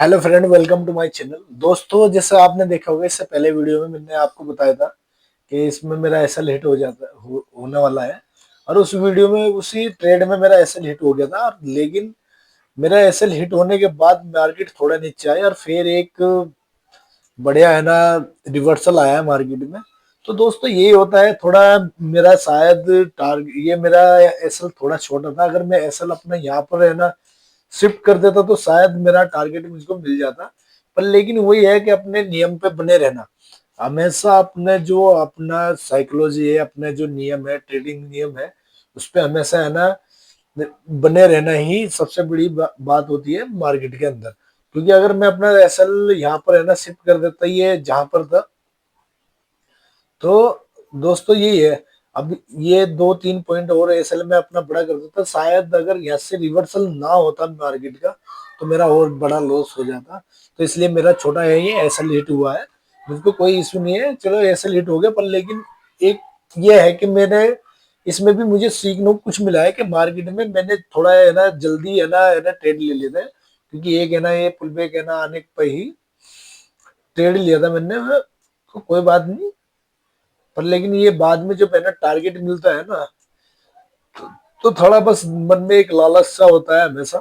Hello friend, welcome to my channel. दोस्तों, जैसे आपने देखा होगा, इससे पहले वीडियो में मैंने आपको बताया था कि इसमें मेरा एसएल हिट होने वाला है। और उस वीडियो में उसी ट्रेड में मेरा एसएल हिट हो गया था। और लेकिन मेरा एसएल हिट होने के बाद मार्केट थोड़ा नीचे आया और फिर एक बढ़िया है ना रिवर्सल आया है मार्केट में। तो दोस्तों, यही होता है। थोड़ा मेरा शायद टारगेट, ये मेरा एसएल थोड़ा छोटा था। अगर मैं एसएल अपना यहाँ पर है ना शिफ्ट कर देता तो शायद मेरा टारगेट मुझको मिल जाता। पर लेकिन वही है कि अपने नियम पे बने रहना। हमेशा अपने जो अपना साइकोलॉजी है, अपने जो नियम है, ट्रेडिंग नियम है, उस पे हमेशा है ना बने रहना ही सबसे बड़ी बात होती है मार्केट के अंदर। क्योंकि अगर मैं अपना एसएल यहाँ पर है ना शिफ्ट कर देता, ये जहां पर था, तो दोस्तों यही है। अब ये 2-3 पॉइंट और एसएल में अपना बड़ा कर देता, शायद अगर यहाँ से रिवर्सल ना होता मार्केट का तो मेरा और बड़ा लॉस हो जाता। तो इसलिए मेरा छोटा है, ये एसएल हिट हुआ है। मुझको कोई इशू नहीं है, चलो एसएल हिट हो गया। पर लेकिन एक ये है कि मैंने इसमें भी मुझे सीखने को कुछ मिला है कि मार्केट में मैंने थोड़ा है ना जल्दी है ना ट्रेड ले लिया था। क्योंकि एक है ना ये पुल बैक है ना आने पर ही ट्रेड लिया था मैंने। तो कोई बात नहीं। पर लेकिन ये बाद में जब है ना टारगेट मिलता है ना, तो थोड़ा बस मन में एक लालच सा होता है हमेशा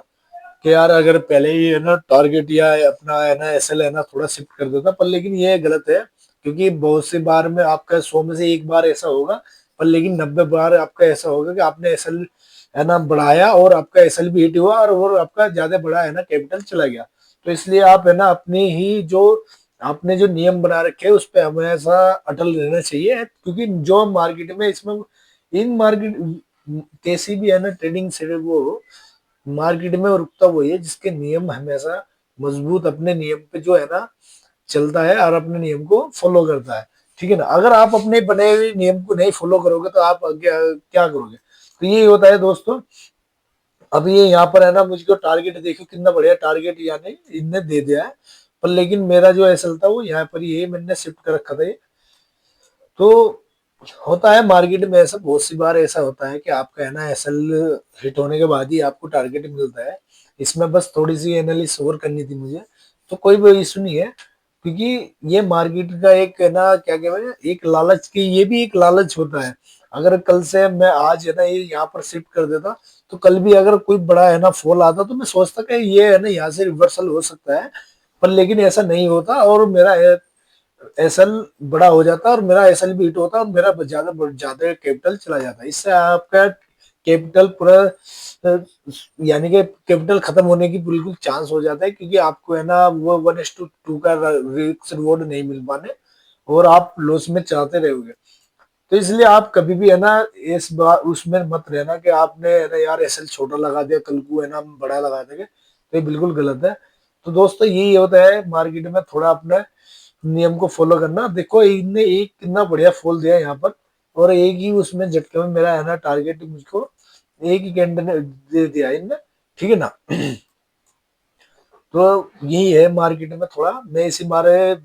कि यार अगर पहले ही है ना टारगेट या अपना है ना एसएल है ना थोड़ा शिफ्ट कर देता। पर लेकिन ये गलत है। क्योंकि बहुत सी बार में आपका 100 में से एक बार ऐसा होगा। पर लेकिन 90 बार आपका ऐसा होगा कि आपने एसएल है ना बढ़ाया और आपका एसएल भी हिट हुआ और आपका ज्यादा बड़ा है ना कैपिटल चला गया। तो इसलिए आप है ना अपनी ही जो आपने जो नियम बना रखे हैं उस पर हमेशा अटल रहना चाहिए। क्योंकि जो मार्केट में इसमें इन मार्केट कैसी भी है ना ट्रेडिंग से वो मार्केट में रुकता वही है जिसके नियम हमेशा मजबूत, अपने नियम पे जो है ना चलता है और अपने नियम को फॉलो करता है। ठीक है ना। अगर आप अपने बने हुए नियम को नहीं फॉलो करोगे तो आप क्या करोगे। तो यही होता है दोस्तों। अब ये यहाँ पर है ना मुझको टारगेट देखो, कितना बढ़िया टारगेट यानी इनने दे दिया है। पर लेकिन मेरा जो एसल था वो यहाँ पर ये मैंने शिफ्ट कर रखा था ये। तो होता है मार्केट में ऐसा, बहुत सी बार ऐसा होता है कि आपका है ना एसएल हिट होने के बाद ही आपको टारगेट मिलता है। इसमें बस थोड़ी सी एनालिसिस और करनी थी मुझे। तो कोई भी इशू नहीं है। क्योंकि ये मार्केट का एक है ना क्या कहते हैं, एक लालच की, ये भी एक लालच होता है। अगर कल से मैं आज है ना ये यहाँ पर शिफ्ट कर देता तो कल भी अगर कोई बड़ा है ना फॉल आता तो मैं सोचता कि ये है ना यहाँ से रिवर्सल हो सकता है। पर लेकिन ऐसा नहीं होता और मेरा एसएल बड़ा हो जाता और मेरा एसएल भी हिट होता और मेरा ज्यादा ज्यादा कैपिटल चला जाता। इससे आपका कैपिटल पूरा यानी कि कैपिटल खत्म होने की बिल्कुल चांस हो जाता है। क्योंकि आपको है ना वो 1:2 का रिस्क रिवॉर्ड नहीं मिल पाने और आप लॉस में चाहते रहोगे। तो इसलिए आप कभी भी है ना इस बार उसमें मत रहना कि आपने है ना यार एसएल छोटा लगा दिया, कल को है ना हम बड़ा लगा देंगे। तो ये बिल्कुल गलत है। तो दोस्तों, यही होता है मार्केट में, थोड़ा अपने नियम को फॉलो करना। देखो इनने एक कितना बढ़िया फॉल दिया यहाँ पर और एक ही उसमें झटके में मेरा है ना टारगेट मुझको एक ही कैंडल ने दे दिया इनने। ठीक है ना। तो यही है मार्केट में थोड़ा, मैं इसी बारे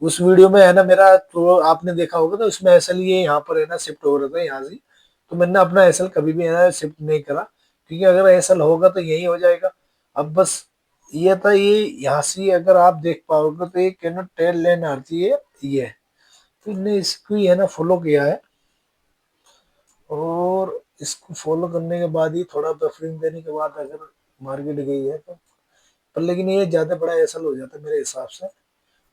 उस वीडियो में है ना मेरा तो आपने देखा होगा, तो उसमें एसएल ये यहाँ पर है ना शिफ्ट हो रहा था यहाँ से। तो मैंने अपना एसएल कभी भी है ना शिफ्ट नहीं करा। क्योंकि अगर एसएल होगा तो यही हो जाएगा। अब बस ये था, ये यहाँ से अगर आप देख पाओगे तो एक है ना टेल लाइन आती है ये। तो इनने इसको ही है ना फॉलो किया है और इसको फॉलो करने के बाद ही थोड़ा बफरिंग देने के बाद अगर मार्केट गई है तो। पर लेकिन ये ज्यादा बड़ा एसएल हो जाता है मेरे हिसाब से।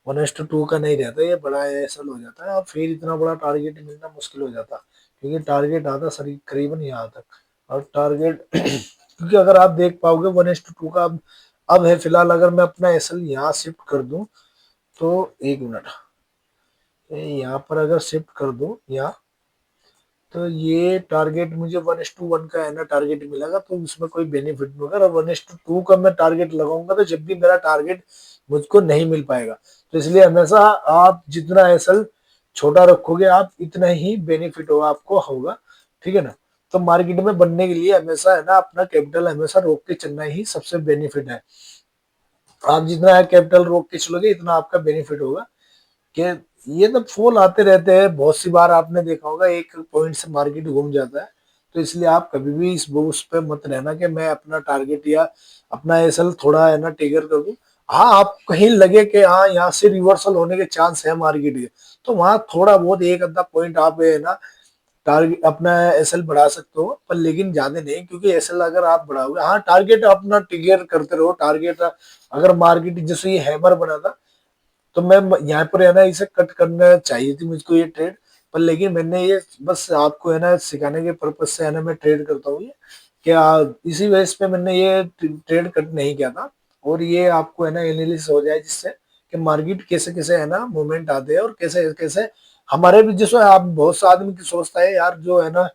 1:2 का नहीं रहता, ये बड़ा एसएल हो जाता है और फिर इतना बड़ा टारगेट मिलना मुश्किल हो जाता। क्योंकि टारगेट आता सरी करीबन यहाँ तक। और टारगेट क्योंकि अगर आप देख पाओगे 1:2 का अब है फिलहाल। अगर मैं अपना एसएल यहाँ शिफ्ट कर दूं तो एक मिनट, यहाँ पर अगर शिफ्ट कर दूं यहाँ, तो ये टारगेट मुझे 1:1 का है ना टारगेट मिलेगा। तो उसमें कोई बेनिफिट नहीं होगा। और 1:2 का मैं टारगेट लगाऊंगा तो जब भी मेरा टारगेट मुझको नहीं मिल पाएगा। तो इसलिए हमेशा आप जितना एसएल छोटा रखोगे आप इतना ही बेनिफिट होगा, आपको होगा। ठीक है ना। तो मार्केट में बनने के लिए हमेशा है ना अपना कैपिटल हमेशा रोक के चलना ही सबसे बेनिफिट है। आप जितना कैपिटल रोक के चलोगे इतना आपका बेनिफिट होगा। कि ये तो फॉल आते रहते हैं, बहुत सी बार आपने देखा होगा एक पॉइंट से मार्केट घूम जाता है। तो इसलिए आप कभी भी इस उस पे मत रहना कि मैं अपना टारगेट या अपना एसएल थोड़ा है ना टिगर कर दूं। हाँ, आप कहीं लगे कि हाँ यहाँ से रिवर्सल होने के चांस है मार्केट के, तो वहां थोड़ा बहुत एक आधा पॉइंट आप है ना टारगेट अपना एसएल बढ़ा सकते हो, पर लेकिन ज्यादा नहीं, क्योंकि एसएल अगर आप बढ़ाओगे, हाँ टारगेट अपना क्लियर करते रहो। टारगेट अगर मार्केट जैसे ये हैमर बना था, तो मैं यहाँ पर है ना इसे कट करना चाहिए थी मुझको ये ट्रेड, पर लेकिन मैंने ये बस आपको है ना सिखाने के पर्पज से है ना मैं ट्रेड करता हूँ ये, क्या इसी वजह पे मैंने ये ट्रेड कट नहीं किया था। और ये आपको है ना एनालिसिस हो जाए जिससे कि मार्केट कैसे कैसे है ना मूवमेंट आते हैं, और कैसे कैसे हमारे भी जैसे आप बहुत सा आदमी की सोचता है यार जो है ना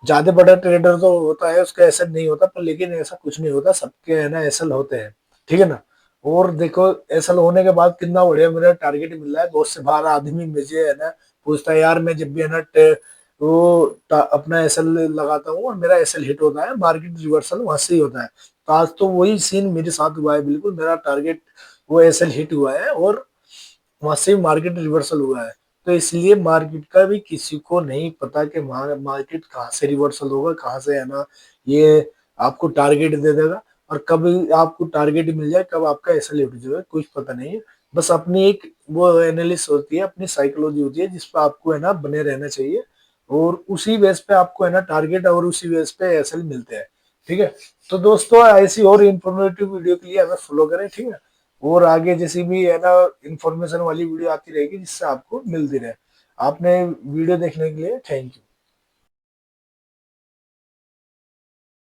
ज्यादा बड़ा ट्रेडर तो होता है उसका एसल नहीं होता, पर लेकिन ऐसा कुछ नहीं होता, सबके है ना एसल होते हैं, ठीक है ना। और देखो एसल होने के बाद कितना बढ़िया मेरा टारगेट मिल रहा है। बहुत से बार आदमी मुझे है ना पूछता है यार, मैं जब भी है ना अपना एसल लगाता हूँ और मेरा एसल हिट होता है, मार्केट रिवर्सल वहां से ही होता है। तो आज तो वही सीन मेरे साथ हुआ है, बिल्कुल मेरा टारगेट वो एसल हिट हुआ है और वहां से मार्केट रिवर्सल हुआ है। तो इसलिए मार्केट का भी किसी को नहीं पता कि मार्केट कहाँ से रिवर्सल होगा, कहाँ से है ना ये आपको टारगेट दे देगा, और कब आपको टारगेट मिल जाए, कब आपका ऐसा लेट हो जाए, कुछ पता नहीं है। बस अपनी एक वो एनालिसिस होती है, अपनी साइकोलॉजी होती है, जिस पर आपको है ना बने रहना चाहिए, और उसी बेस पे आपको है ना टारगेट और उसी बेस पे एसएल मिलते हैं, ठीक है। तो दोस्तों ऐसी और इन्फॉर्मेटिव वीडियो के लिए हमें फॉलो करें, ठीक है। और आगे जैसी भी है ना इंफॉर्मेशन वाली वीडियो आती रहेगी जिससे आपको मिलती रहे। आपने वीडियो देखने के लिए थैंक यू।